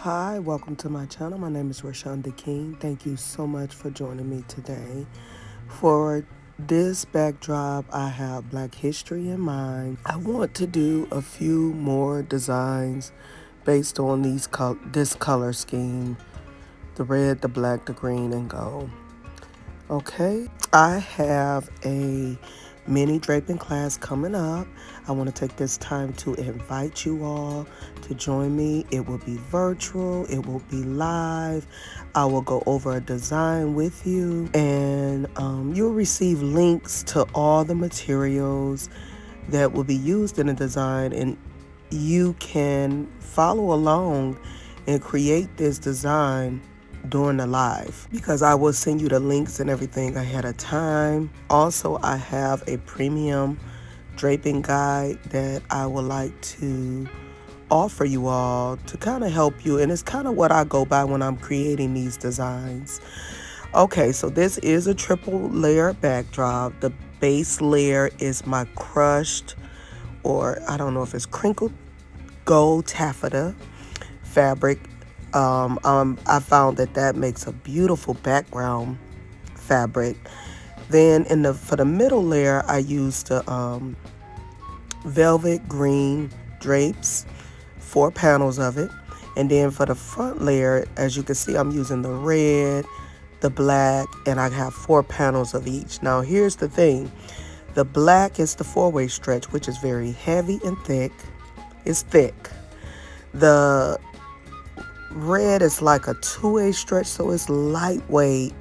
Hi, welcome to my channel. My name is Rashonda King. Thank you so much for joining me today. For this backdrop, I have Black history in mind. I want to do a few more designs based on this color scheme: the red, the black, the green, and gold. Okay, I have a mini draping class coming up. I want to take this time to invite you all to join me. It will be virtual, it will be live. I will go over a design with you, and you'll receive links to all the materials that will be used in the design, and you can follow along and create this design during the live, because I will send you the links and everything ahead of time. Also, I have a premium draping guide that I would like to offer you all to kind of help you, and it's kind of what I go by when I'm creating these designs. Okay, so this is a triple layer backdrop. The base layer is my crushed, or I don't know if it's crinkled gold taffeta fabric. I found that makes a beautiful background fabric. Then for the middle layer, I used the velvet green drapes, 4 panels of it. And then for the front layer, as you can see, I'm using the red, the black, and I have 4 panels of each. Now here's the thing. The black is the 4-way stretch, which is very heavy and thick. It's thick. The red is like a 2-way stretch, so it's lightweight.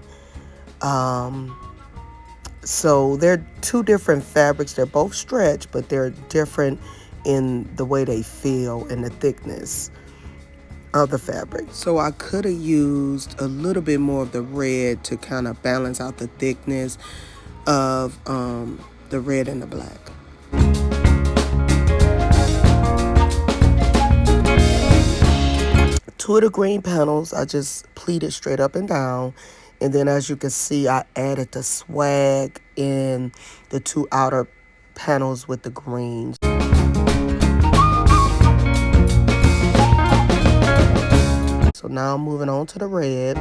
So they're 2 different fabrics. They're both stretch, but they're different in the way they feel and the thickness of the fabric. So I could have used a little bit more of the red to kind of balance out the thickness of the red and the black. 2 of the green panels, I just pleated straight up and down. And then as you can see, I added the swag in the 2 outer panels with the greens. So now I'm moving on to the red.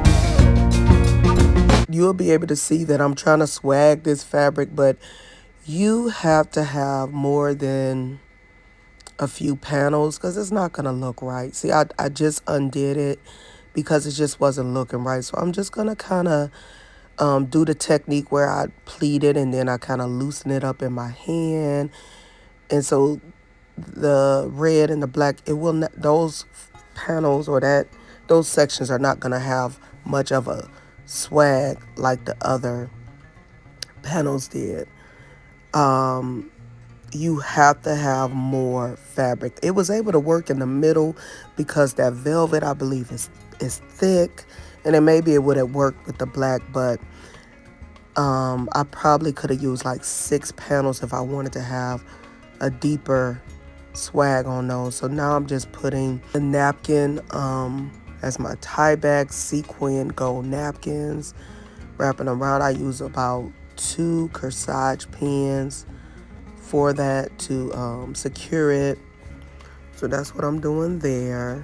You'll be able to see that I'm trying to swag this fabric, but you have to have more than a few panels because it's not going to look right. See, I just undid it because it just wasn't looking right. So I'm just going to kind of do the technique where I pleat it and then I kind of loosen it up in my hand. And so the red and the black, it will not, those panels or those sections are not going to have much of a swag like the other panels did. You have to have more fabric. It was able to work in the middle because that velvet, I believe, is thick, and then maybe it would have worked with the black, but I probably could have used like 6 panels if I wanted to have a deeper swag on those. So now I'm just putting the napkin as my tie back, sequin gold napkins, wrapping around. I use about 2 corsage pins for that to secure it. So that's what I'm doing there.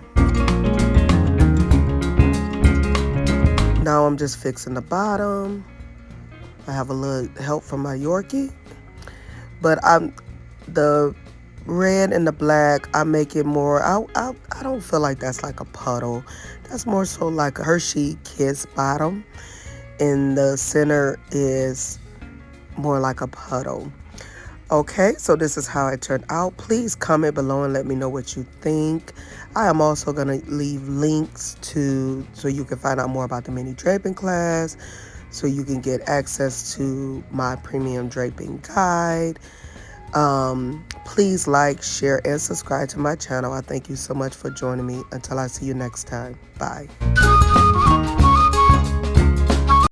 Now I'm just fixing the bottom. I have a little help from my Yorkie, but the red and the black, I make it more, I don't feel like that's like a puddle. That's more so like a Hershey Kiss bottom, and the center is more like a puddle. Okay, so this is how it turned out. Please comment below and let me know what you think. I am also going to leave links so you can find out more about the mini draping class, so you can get access to my premium draping guide. Please like, share, and subscribe to my channel. I thank you so much for joining me. Until I see you next time. Bye.